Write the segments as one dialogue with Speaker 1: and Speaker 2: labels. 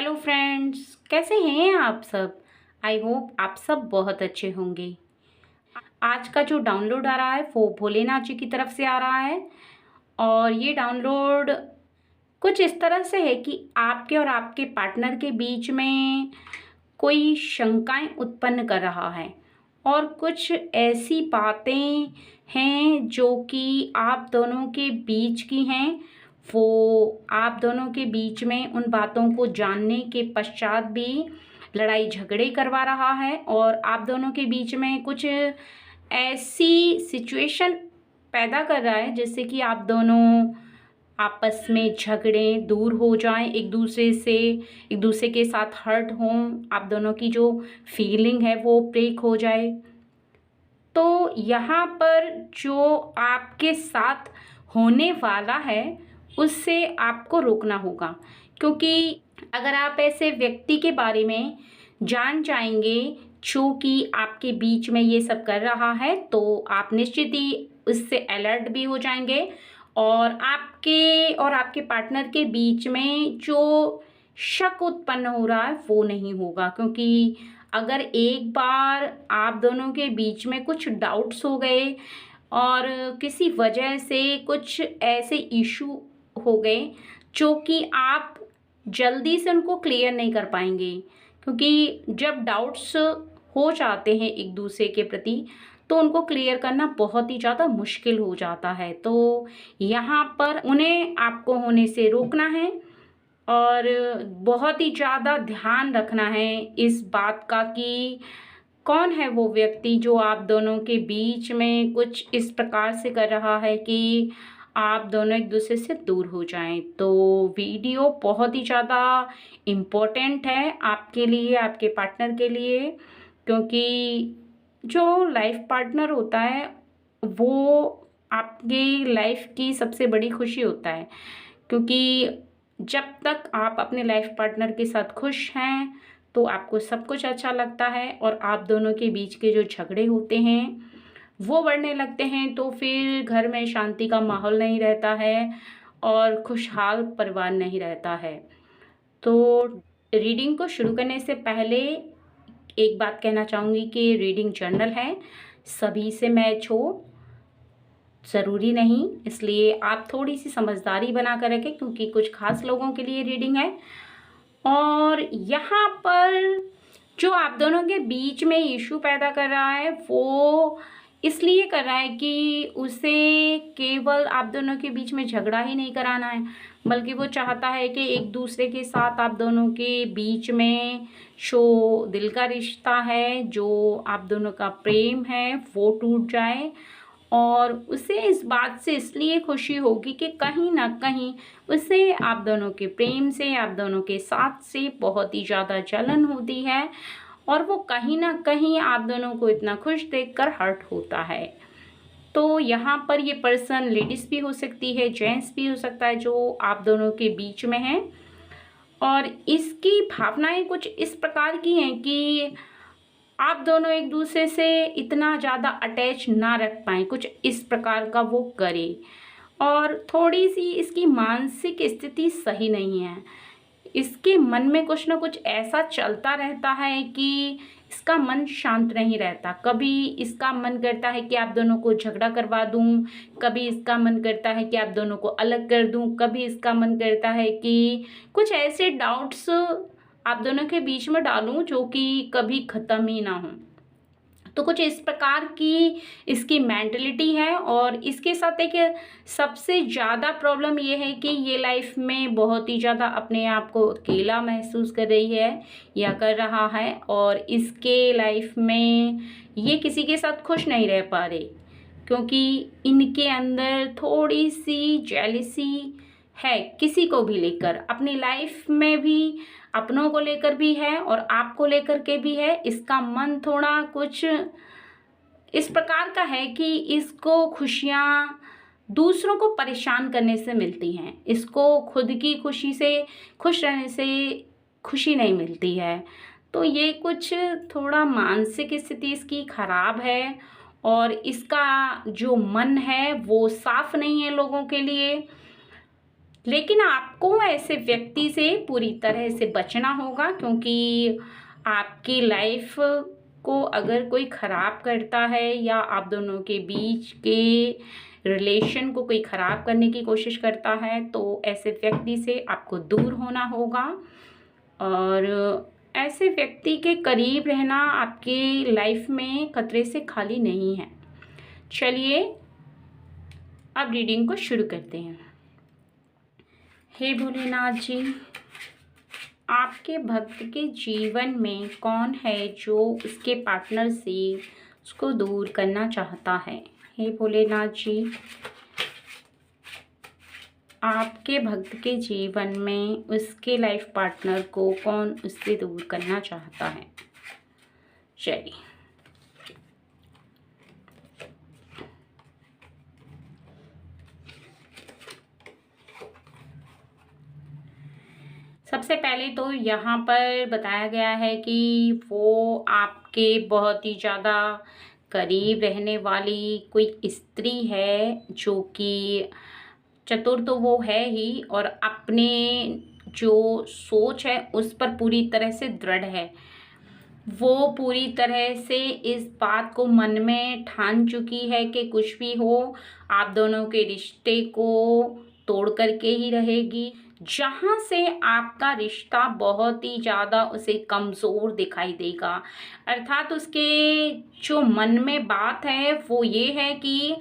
Speaker 1: Hello friends, कैसे हैं आप सब। आई होप आप सब बहुत अच्छे होंगे। आज का जो डाउनलोड आ रहा है वो भोलेनाथ जी की तरफ से आ रहा है। और ये डाउनलोड कुछ इस तरह से है कि आपके और आपके पार्टनर के बीच में कोई शंकाएं उत्पन्न कर रहा है और कुछ ऐसी बातें हैं जो कि आप दोनों के बीच की हैं। वो आप दोनों के बीच में उन बातों को जानने के पश्चात भी लड़ाई झगड़े करवा रहा है और आप दोनों के बीच में कुछ ऐसी सिचुएशन पैदा कर रहा है जिससे कि आप दोनों आपस में झगड़े दूर हो जाएं, एक दूसरे के साथ हर्ट हों, आप दोनों की जो फीलिंग है वो ब्रेक हो जाए। तो यहाँ पर जो आपके साथ होने वाला है उससे आपको रोकना होगा, क्योंकि अगर आप ऐसे व्यक्ति के बारे में जान जाएंगे जो कि आपके बीच में ये सब कर रहा है तो आप निश्चित ही उससे अलर्ट भी हो जाएंगे और आपके पार्टनर के बीच में जो शक उत्पन्न हो रहा है वो नहीं होगा। क्योंकि अगर एक बार आप दोनों के बीच में कुछ डाउट्स हो गए और किसी वजह से कुछ ऐसे इशू हो गए जो कि आप जल्दी से उनको क्लियर नहीं कर पाएंगे, क्योंकि जब डाउट्स हो जाते हैं एक दूसरे के प्रति तो उनको क्लियर करना बहुत ही ज़्यादा मुश्किल हो जाता है। तो यहाँ पर उन्हें आपको होने से रोकना है और बहुत ही ज़्यादा ध्यान रखना है इस बात का कि कौन है वो व्यक्ति जो आप दोनों के बीच में कुछ इस प्रकार से कर रहा है कि आप दोनों एक दूसरे से दूर हो जाएं। तो वीडियो बहुत ही ज़्यादा इम्पोर्टेंट है आपके लिए, आपके पार्टनर के लिए, क्योंकि जो लाइफ पार्टनर होता है वो आपकी लाइफ की सबसे बड़ी खुशी होता है। क्योंकि जब तक आप अपने लाइफ पार्टनर के साथ खुश हैं तो आपको सब कुछ अच्छा लगता है और आप दोनों के बीच के जो झगड़े होते हैं वो बढ़ने लगते हैं तो फिर घर में शांति का माहौल नहीं रहता है और खुशहाल परिवार नहीं रहता है। तो रीडिंग को शुरू करने से पहले एक बात कहना चाहूँगी कि रीडिंग जर्नल है, सभी से मैच हो ज़रूरी नहीं, इसलिए आप थोड़ी सी समझदारी बना कर रखें क्योंकि कुछ खास लोगों के लिए रीडिंग है। और यहाँ पर जो आप दोनों के बीच में इशू पैदा कर रहा है वो इसलिए कर रहा है कि उसे केवल आप दोनों के बीच में झगड़ा ही नहीं कराना है, बल्कि वो चाहता है कि एक दूसरे के साथ आप दोनों के बीच में जो दिल का रिश्ता है, जो आप दोनों का प्रेम है वो टूट जाए। और उसे इस बात से इसलिए खुशी होगी कि कहीं ना कहीं उसे आप दोनों के प्रेम से, आप दोनों के साथ से बहुत ही ज़्यादा जलन होती है और वो कहीं ना कहीं आप दोनों को इतना खुश देखकर हर्ट होता है। तो यहाँ पर ये पर्सन लेडीज़ भी हो सकती है, जेंट्स भी हो सकता है जो आप दोनों के बीच में है। और इसकी भावनाएं कुछ इस प्रकार की हैं कि आप दोनों एक दूसरे से इतना ज़्यादा अटैच ना रख पाएँ, कुछ इस प्रकार का वो करे। और थोड़ी सी इसकी मानसिक स्थिति सही नहीं है, इसके मन में कुछ ना कुछ ऐसा चलता रहता है कि इसका मन शांत नहीं रहता। कभी इसका मन करता है कि आप दोनों को झगड़ा करवा दूं, कभी इसका मन करता है कि आप दोनों को अलग कर दूं, कभी इसका मन करता है कि कुछ ऐसे डाउट्स आप दोनों के बीच में डालूं जो कि कभी ख़त्म ही ना हो। तो कुछ इस प्रकार की इसकी मेंटलिटी है। और इसके साथ एक सबसे ज़्यादा प्रॉब्लम ये है कि ये लाइफ में बहुत ही ज़्यादा अपने आप को अकेला महसूस कर रही है या कर रहा है, और इसके लाइफ में ये किसी के साथ खुश नहीं रह पा रहे क्योंकि इनके अंदर थोड़ी सी जेलिसी है किसी को भी लेकर, अपनी लाइफ में भी, अपनों को लेकर भी है और आपको लेकर के भी है। इसका मन थोड़ा कुछ इस प्रकार का है कि इसको खुशियाँ दूसरों को परेशान करने से मिलती हैं, इसको खुद की खुशी से, खुश रहने से खुशी नहीं मिलती है। तो ये कुछ थोड़ा मानसिक स्थिति इसकी खराब है और इसका जो मन है वो साफ नहीं है लोगों के लिए। लेकिन आपको ऐसे व्यक्ति से पूरी तरह से बचना होगा, क्योंकि आपकी लाइफ को अगर कोई ख़राब करता है या आप दोनों के बीच के रिलेशन को कोई ख़राब करने की कोशिश करता है, तो ऐसे व्यक्ति से आपको दूर होना होगा। और ऐसे व्यक्ति के करीब रहना आपकी लाइफ में खतरे से खाली नहीं है। चलिए अब रीडिंग को शुरू करते हैं। हे भोलेनाथ जी, आपके भक्त के जीवन में कौन है जो उसके पार्टनर से उसको दूर करना चाहता है? हे भोलेनाथ जी, आपके भक्त के जीवन में उसके लाइफ पार्टनर को कौन उससे दूर करना चाहता है? चलिए सबसे पहले तो यहाँ पर बताया गया है कि वो आपके बहुत ही ज़्यादा करीब रहने वाली कोई स्त्री है, जो कि चतुर तो वो है ही और अपने जो सोच है उस पर पूरी तरह से दृढ़ है। वो पूरी तरह से इस बात को मन में ठान चुकी है कि कुछ भी हो, आप दोनों के रिश्ते को तोड़ करके ही रहेगी। जहाँ से आपका रिश्ता बहुत ही ज़्यादा उसे कमज़ोर दिखाई देगा, अर्थात उसके जो मन में बात है वो ये है कि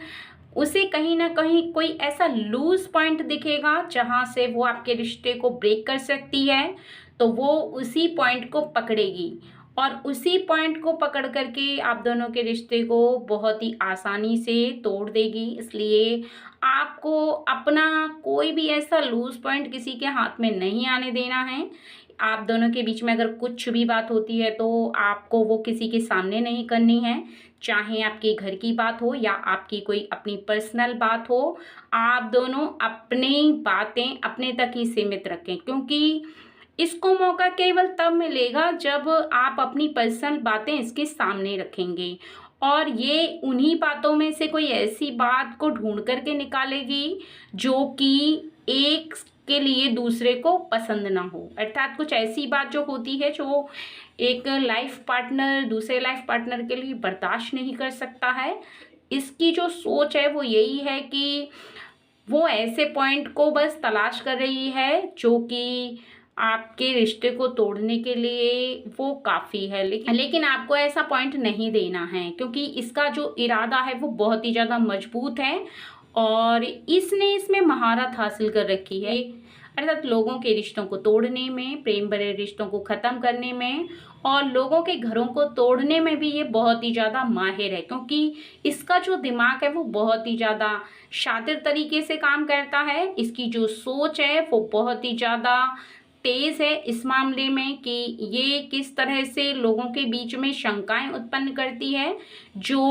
Speaker 1: उसे कहीं ना कहीं कोई ऐसा लूज पॉइंट दिखेगा जहाँ से वो आपके रिश्ते को ब्रेक कर सकती है, तो वो उसी पॉइंट को पकड़ेगी और उसी पॉइंट को पकड़ करके आप दोनों के रिश्ते को बहुत ही आसानी से तोड़ देगी। इसलिए आपको अपना कोई भी ऐसा लूज पॉइंट किसी के हाथ में नहीं आने देना है। आप दोनों के बीच में अगर कुछ भी बात होती है तो आपको वो किसी के सामने नहीं करनी है, चाहे आपके घर की बात हो या आपकी कोई अपनी पर्सनल बात हो। आप दोनों अपनी बातें अपने तक ही सीमित रखें, क्योंकि इसको मौका केवल तब मिलेगा जब आप अपनी पर्सनल बातें इसके सामने रखेंगे और ये उन्हीं बातों में से कोई ऐसी बात को ढूंढ करके निकालेगी जो कि एक के लिए दूसरे को पसंद ना हो। अर्थात कुछ ऐसी बात जो होती है जो एक लाइफ पार्टनर दूसरे लाइफ पार्टनर के लिए बर्दाश्त नहीं कर सकता है। इसकी जो सोच है वो यही है कि वो ऐसे पॉइंट को बस तलाश कर रही है जो कि आपके रिश्ते को तोड़ने के लिए वो काफ़ी है, लेकिन आपको ऐसा पॉइंट नहीं देना है, क्योंकि इसका जो इरादा है वो बहुत ही ज़्यादा मजबूत है और इसने इसमें महारत हासिल कर रखी है। अर्थात लोगों के रिश्तों को तोड़ने में, प्रेम भरे रिश्तों को ख़त्म करने में और लोगों के घरों को तोड़ने में भी ये बहुत ही ज़्यादा माहिर है, क्योंकि इसका जो दिमाग है वो बहुत ही ज़्यादा शातिर तरीके से काम करता है। इसकी जो सोच है वो बहुत ही ज़्यादा तेज है इस मामले में कि ये किस तरह से लोगों के बीच में शंकाएं उत्पन्न करती है जो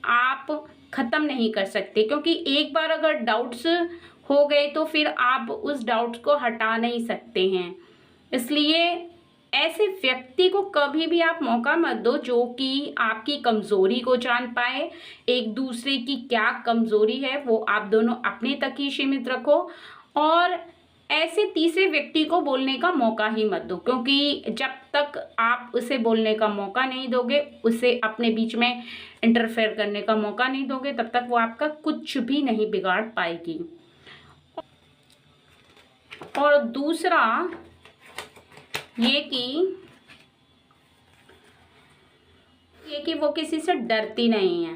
Speaker 1: आप ख़त्म नहीं कर सकते, क्योंकि एक बार अगर डाउट्स हो गए तो फिर आप उस डाउट्स को हटा नहीं सकते हैं। इसलिए ऐसे व्यक्ति को कभी भी आप मौका मत दो जो कि आपकी कमज़ोरी को जान पाए। एक दूसरे की क्या कमज़ोरी है वो आप दोनों अपने तक ही सीमित रखो और ऐसे तीसरे व्यक्ति को बोलने का मौका ही मत दो, क्योंकि जब तक आप उसे बोलने का मौका नहीं दोगे, उसे अपने बीच में इंटरफेयर करने का मौका नहीं दोगे, तब तक वो आपका कुछ भी नहीं बिगाड़ पाएगी। और दूसरा ये कि वो किसी से डरती नहीं है,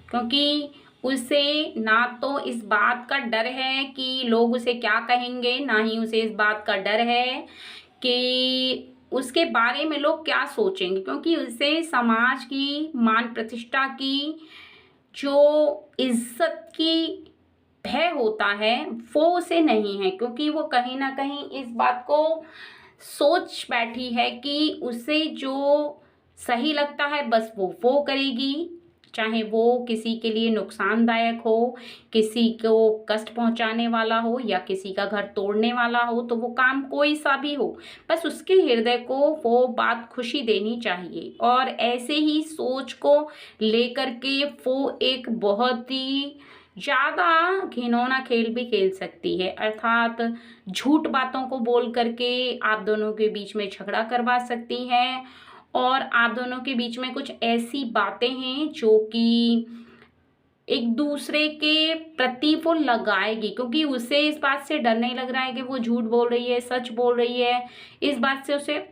Speaker 1: क्योंकि उसे ना तो इस बात का डर है कि लोग उसे क्या कहेंगे, ना ही उसे इस बात का डर है कि उसके बारे में लोग क्या सोचेंगे, क्योंकि उसे समाज की मान प्रतिष्ठा की जो इज्जत की भय होता है वो उसे नहीं है, क्योंकि वो कहीं ना कहीं इस बात को सोच बैठी है कि उसे जो सही लगता है बस वो करेगी, चाहे वो किसी के लिए नुकसानदायक हो, किसी को कष्ट पहुंचाने वाला हो या किसी का घर तोड़ने वाला हो, तो वो काम कोई सा भी हो, बस उसके हृदय को वो बात खुशी देनी चाहिए। और ऐसे ही सोच को लेकर के वो एक बहुत ही ज़्यादा घिनौना खेल भी खेल सकती है, अर्थात झूठ बातों को बोल करके आप दोनों के बीच में झगड़ा करवा सकती हैं और आप दोनों के बीच में कुछ ऐसी बातें हैं जो कि एक दूसरे के प्रति वो लगाएगी, क्योंकि उसे इस बात से डर नहीं लग रहा है कि वो झूठ बोल रही है, सच बोल रही है। इस बात से उसे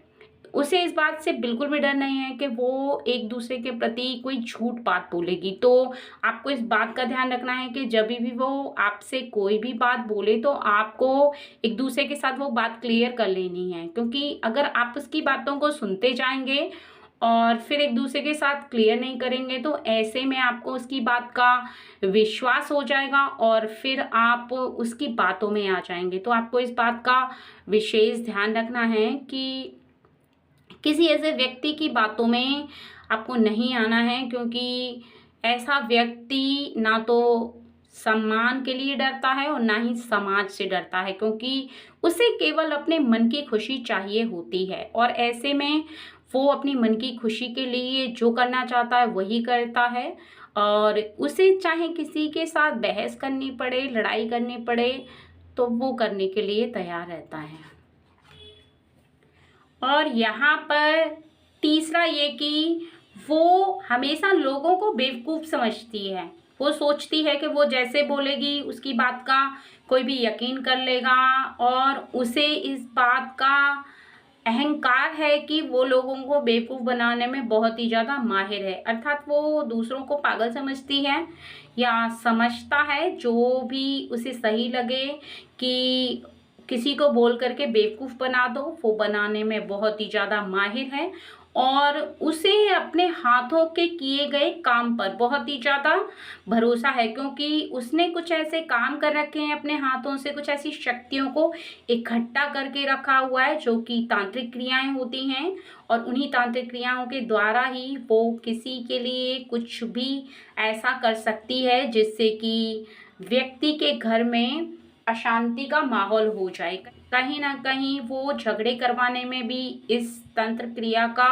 Speaker 1: उसे इस बात से बिल्कुल भी डर नहीं है कि वो एक दूसरे के प्रति कोई झूठ बात बोलेगी। तो आपको इस बात का ध्यान रखना है कि जब भी वो आपसे कोई भी बात बोले तो आपको एक दूसरे के साथ वो बात क्लियर कर लेनी है, क्योंकि अगर आप उसकी बातों को सुनते जाएंगे और फिर एक दूसरे के साथ क्लियर नहीं करेंगे तो ऐसे में आपको उसकी बात का विश्वास हो जाएगा और फिर आप उसकी बातों में आ जाएंगे। तो आपको इस बात का विशेष ध्यान रखना है कि किसी ऐसे व्यक्ति की बातों में आपको नहीं आना है, क्योंकि ऐसा व्यक्ति ना तो सम्मान के लिए डरता है और ना ही समाज से डरता है, क्योंकि उसे केवल अपने मन की खुशी चाहिए होती है और ऐसे में वो अपनी मन की खुशी के लिए जो करना चाहता है वही करता है और उसे चाहे किसी के साथ बहस करनी पड़े, लड़ाई करनी पड़े, तो वो करने के लिए तैयार रहता है। और यहाँ पर तीसरा ये कि वो हमेशा लोगों को बेवकूफ़ समझती है। वो सोचती है कि वो जैसे बोलेगी उसकी बात का कोई भी यकीन कर लेगा और उसे इस बात का अहंकार है कि वो लोगों को बेवकूफ़ बनाने में बहुत ही ज़्यादा माहिर है। अर्थात वो दूसरों को पागल समझती है या समझता है जो भी उसे सही लगे कि किसी को बोल करके बेवकूफ़ बना दो, वो बनाने में बहुत ही ज़्यादा माहिर है और उसे अपने हाथों के किए गए काम पर बहुत ही ज़्यादा भरोसा है, क्योंकि उसने कुछ ऐसे काम कर रखे हैं अपने हाथों से, कुछ ऐसी शक्तियों को इकट्ठा करके रखा हुआ है जो कि तांत्रिक क्रियाएं होती हैं और उन्हीं तांत्रिक क्रियाओं के द्वारा ही वो किसी के लिए कुछ भी ऐसा कर सकती है जिससे कि व्यक्ति के घर में अशांति का माहौल हो जाए। कहीं ना कहीं वो झगड़े करवाने में भी इस तंत्र क्रिया का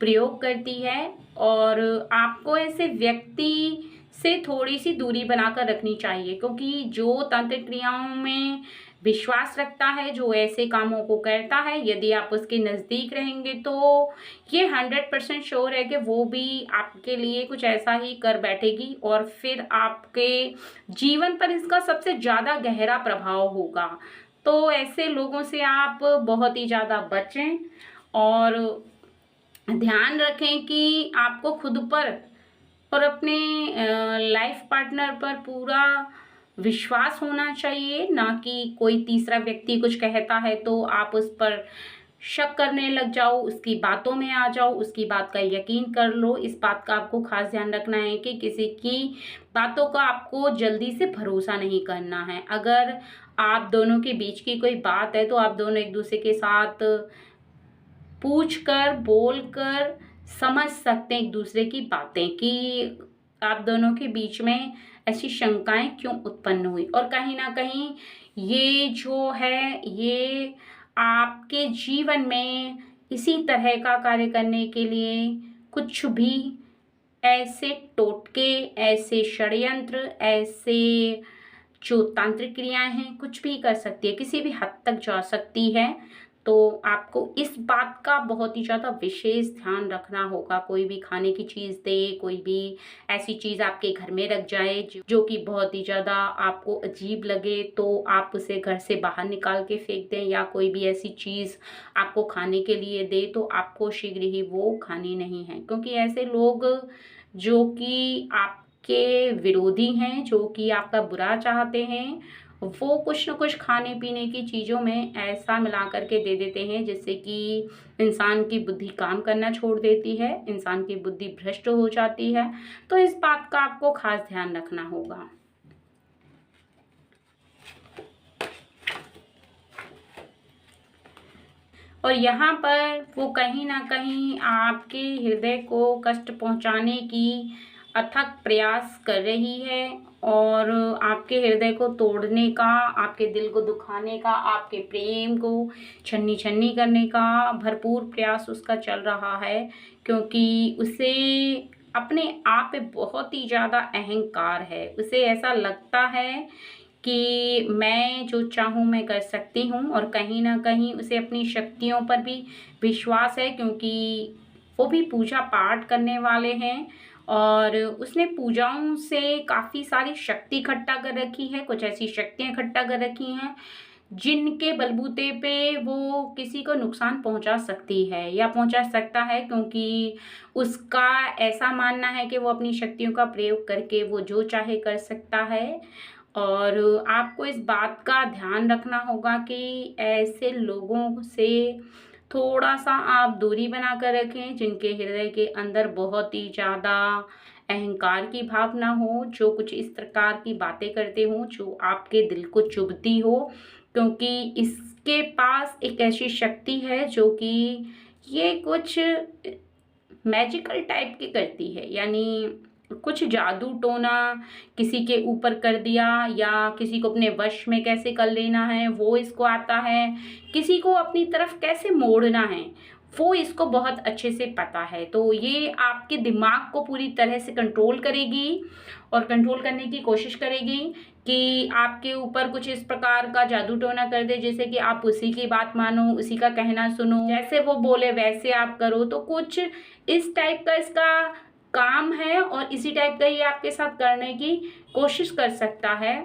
Speaker 1: प्रयोग करती है और आपको ऐसे व्यक्ति से थोड़ी सी दूरी बनाकर रखनी चाहिए, क्योंकि जो तंत्र क्रियाओं में विश्वास रखता है, जो ऐसे कामों को करता है, यदि आप उसके नज़दीक रहेंगे तो ये 100% श्योर है कि वो भी आपके लिए कुछ ऐसा ही कर बैठेगी और फिर आपके जीवन पर इसका सबसे ज़्यादा गहरा प्रभाव होगा। तो ऐसे लोगों से आप बहुत ही ज़्यादा बचें और ध्यान रखें कि आपको खुद पर और अपने लाइफ पार्टनर पर पूरा विश्वास होना चाहिए, ना कि कोई तीसरा व्यक्ति कुछ कहता है तो आप उस पर शक करने लग जाओ, उसकी बातों में आ जाओ, उसकी बात का यकीन कर लो। इस बात का आपको खास ध्यान रखना है कि किसी की बातों का आपको जल्दी से भरोसा नहीं करना है। अगर आप दोनों के बीच की कोई बात है तो आप दोनों एक दूसरे के साथ पूछ कर, बोल कर समझ सकते हैं एक दूसरे की बातें कि आप दोनों के बीच में ऐसी शंकाएं क्यों उत्पन्न हुई। और कहीं ना कहीं ये जो है ये आपके जीवन में इसी तरह का कार्य करने के लिए कुछ भी ऐसे टोटके, ऐसे षड्यंत्र, ऐसे जो तांत्रिक क्रियाएं हैं कुछ भी कर सकती है, किसी भी हद तक जा सकती है। तो आपको इस बात का बहुत ही ज़्यादा विशेष ध्यान रखना होगा। कोई भी खाने की चीज़ दे, कोई भी ऐसी चीज़ आपके घर में रख जाए जो कि बहुत ही ज़्यादा आपको अजीब लगे तो आप उसे घर से बाहर निकाल के फेंक दें, या कोई भी ऐसी चीज़ आपको खाने के लिए दे तो आपको शीघ्र ही वो खानी नहीं है, क्योंकि ऐसे लोग जो कि आपके विरोधी हैं, जो कि आपका बुरा चाहते हैं, वो कुछ न कुछ खाने पीने की चीज़ों में ऐसा मिला करके दे देते हैं जिससे कि इंसान की बुद्धि काम करना छोड़ देती है, इंसान की बुद्धि भ्रष्ट हो जाती है। तो इस बात का आपको खास ध्यान रखना होगा। और यहाँ पर वो कहीं ना कहीं आपके हृदय को कष्ट पहुँचाने की अथक प्रयास कर रही है और आपके हृदय को तोड़ने का, आपके दिल को दुखाने का, आपके प्रेम को छन्नी छन्नी करने का भरपूर प्रयास उसका चल रहा है, क्योंकि उसे अपने आप पे बहुत ही ज़्यादा अहंकार है। उसे ऐसा लगता है कि मैं जो चाहूँ मैं कर सकती हूँ, और कहीं न कहीं उसे अपनी शक्तियों पर भी विश्वास है, क्योंकि वो भी पूजा पाठ करने वाले हैं और उसने पूजाओं से काफ़ी सारी शक्ति इकट्ठा कर रखी है। कुछ ऐसी शक्तियाँ इकट्ठा कर रखी हैं जिनके बलबूते पे वो किसी को नुकसान पहुंचा सकती है या पहुंचा सकता है, क्योंकि उसका ऐसा मानना है कि वो अपनी शक्तियों का प्रयोग करके वो जो चाहे कर सकता है। और आपको इस बात का ध्यान रखना होगा कि ऐसे लोगों से थोड़ा-सा आप दूरी बना कर रखें, जिनके हृदय के अंदर बहुत ही ज़्यादा अहंकार की भावना हो, जो कुछ इस प्रकार की बातें करते हों, जो आपके दिल को चुभती हो, क्योंकि इसके पास एक ऐसी शक्ति है जो कि ये कुछ मैजिकल टाइप की करती है। यानी कुछ जादू टोना किसी के ऊपर कर दिया, या किसी को अपने वश में कैसे कर लेना है वो इसको आता है, किसी को अपनी तरफ कैसे मोड़ना है वो इसको बहुत अच्छे से पता है। तो ये आपके दिमाग को पूरी तरह से कंट्रोल करेगी और कंट्रोल करने की कोशिश करेगी कि आपके ऊपर कुछ इस प्रकार का जादू टोना कर दे, जैसे कि आप उसी की बात मानो, उसी का कहना सुनो, जैसे वो बोले वैसे आप करो। तो कुछ इस टाइप का इसका काम है और इसी टाइप का ये आपके साथ करने की कोशिश कर सकता है।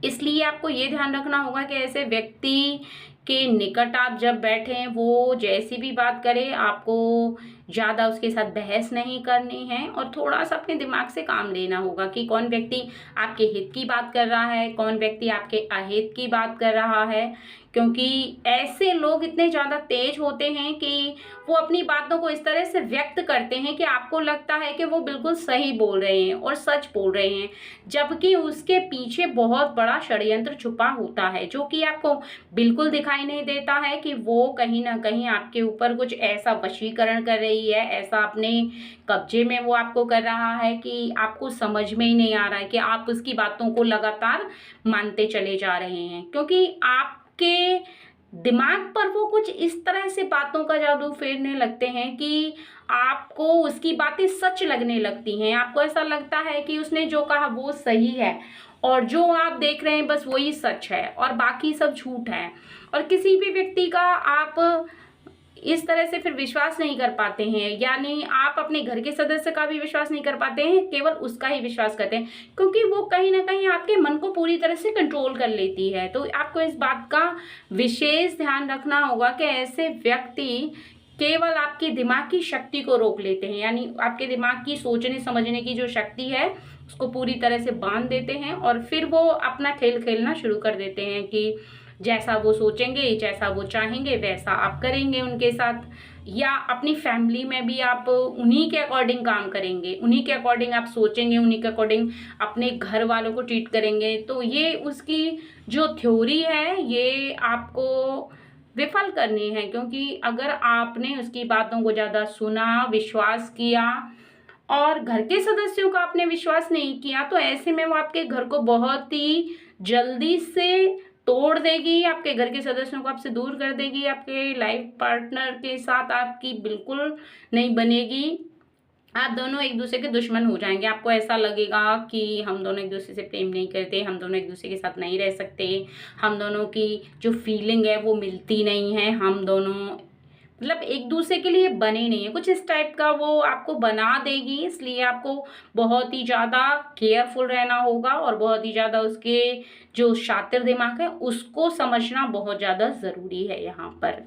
Speaker 1: इसलिए आपको ये ध्यान रखना होगा कि ऐसे व्यक्ति के निकट आप जब बैठें, वो जैसी भी बात करे आपको ज़्यादा उसके साथ बहस नहीं करनी है, और थोड़ा-सा अपने दिमाग से काम लेना होगा कि कौन व्यक्ति आपके हित की बात कर रहा है, कौन व्यक्ति आपके अहित की बात कर रहा है। क्योंकि ऐसे लोग इतने ज़्यादा तेज होते हैं कि वो अपनी बातों को इस तरह से व्यक्त करते हैं कि आपको लगता है कि वो बिल्कुल सही बोल रहे हैं और सच बोल रहे हैं, जबकि उसके पीछे बहुत बड़ा षड्यंत्र छुपा होता है, जो कि आपको बिल्कुल दिखाई नहीं देता है कि वो कहीं न कहीं आपके ऊपर कुछ ऐसा वशीकरण कर रही है, ऐसा अपने कब्जे में वो आपको कर रहा है कि आपको समझ में ही नहीं आ रहा है कि आप उसकी बातों को लगातार मानते चले जा रहे हैं। क्योंकि आपके दिमाग पर वो कुछ इस तरह से बातों का जादू फेरने लगते हैं कि आपको उसकी बातें सच लगने लगती हैं। आपको ऐसा लगता है कि उसने जो कहा वो सही है, और जो आप देख रहे हैं बस वही सच है और बाकी सब झूठ है। और किसी भी व्यक्ति का आप इस तरह से फिर विश्वास नहीं कर पाते हैं, यानी आप अपने घर के सदस्य का भी विश्वास नहीं कर पाते हैं, केवल उसका ही विश्वास करते हैं, क्योंकि वो कहीं न कहीं आपके मन को पूरी तरह से कंट्रोल कर लेती है। तो आपको इस बात का विशेष ध्यान रखना होगा कि ऐसे व्यक्ति केवल आपके दिमाग की शक्ति को रोक लेते हैं, यानी आपके दिमाग की सोचने समझने की जो शक्ति है उसको पूरी तरह से बांध देते हैं, और फिर वो अपना खेल खेलना शुरू कर देते हैं कि जैसा वो सोचेंगे, जैसा वो चाहेंगे वैसा आप करेंगे उनके साथ। या अपनी फैमिली में भी आप उन्हीं के अकॉर्डिंग काम करेंगे, उन्हीं के अकॉर्डिंग आप सोचेंगे, उन्हीं के अकॉर्डिंग अपने घर वालों को ट्रीट करेंगे। तो ये उसकी जो थ्योरी है ये आपको विफल करनी है, क्योंकि अगर आपने उसकी बातों को ज़्यादा सुना, विश्वास किया और घर के सदस्यों का आपने विश्वास नहीं किया, तो ऐसे में वो आपके घर को बहुत ही जल्दी से तोड़ देगी, आपके घर के सदस्यों को आपसे दूर कर देगी, आपके लाइफ पार्टनर के साथ आपकी बिल्कुल नहीं बनेगी। आप दोनों एक दूसरे के दुश्मन हो जाएंगे। आपको ऐसा लगेगा कि हम दोनों एक दूसरे से प्रेम नहीं करते, हम दोनों एक दूसरे के साथ नहीं रह सकते, हम दोनों की जो फीलिंग है वो मिलती नहीं है, हम दोनों मतलब एक दूसरे के लिए बने नहीं है, कुछ इस टाइप का वो आपको बना देगी। इसलिए आपको बहुत ही ज़्यादा केयरफुल रहना होगा और बहुत ही ज़्यादा उसके जो शातिर दिमाग है उसको समझना बहुत ज़्यादा ज़रूरी है यहाँ पर।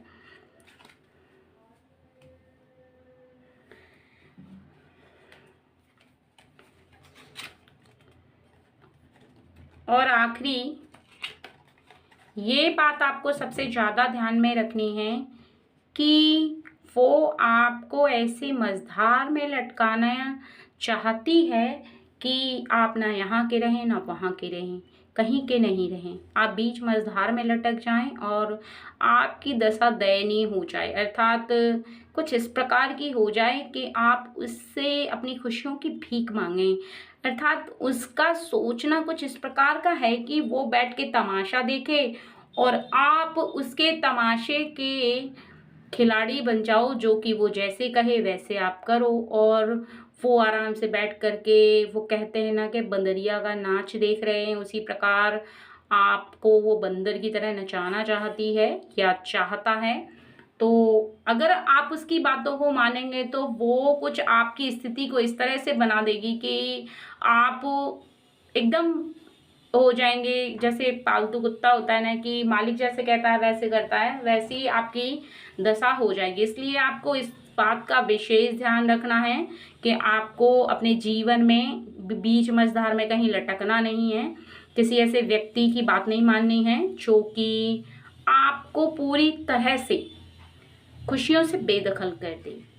Speaker 1: और आखिरी ये बात आपको सबसे ज़्यादा ध्यान में रखनी है कि वो आपको ऐसे मझधार में लटकाना चाहती है कि आप ना यहाँ के रहें ना वहाँ के रहें, कहीं के नहीं रहें, आप बीच मझधार में लटक जाएं और आपकी दशा दयनीय हो जाए, अर्थात कुछ इस प्रकार की हो जाए कि आप उससे अपनी खुशियों की भीख मांगें। अर्थात उसका सोचना कुछ इस प्रकार का है कि वो बैठ के तमाशा देखे और आप उसके तमाशे के खिलाड़ी बन जाओ, जो कि वो जैसे कहे वैसे आप करो। और वो आराम से बैठ कर के, वो कहते हैं ना कि बंदरिया का नाच देख रहे हैं, उसी प्रकार आपको वो बंदर की तरह नचाना चाहती है या चाहता है। तो अगर आप उसकी बातों को मानेंगे तो वो कुछ आपकी स्थिति को इस तरह से बना देगी कि आप एकदम हो जाएँगे। जैसे पालतू कुत्ता होता है ना कि मालिक जैसे कहता है वैसे करता है, वैसी ही आपकी दशा हो जाएगी। इसलिए आपको इस बात का विशेष ध्यान रखना है कि आपको अपने जीवन में बीच मझधार में कहीं लटकना नहीं है। किसी ऐसे व्यक्ति की बात नहीं माननी है जो कि आपको पूरी तरह से खुशियों से बेदखल कर दे।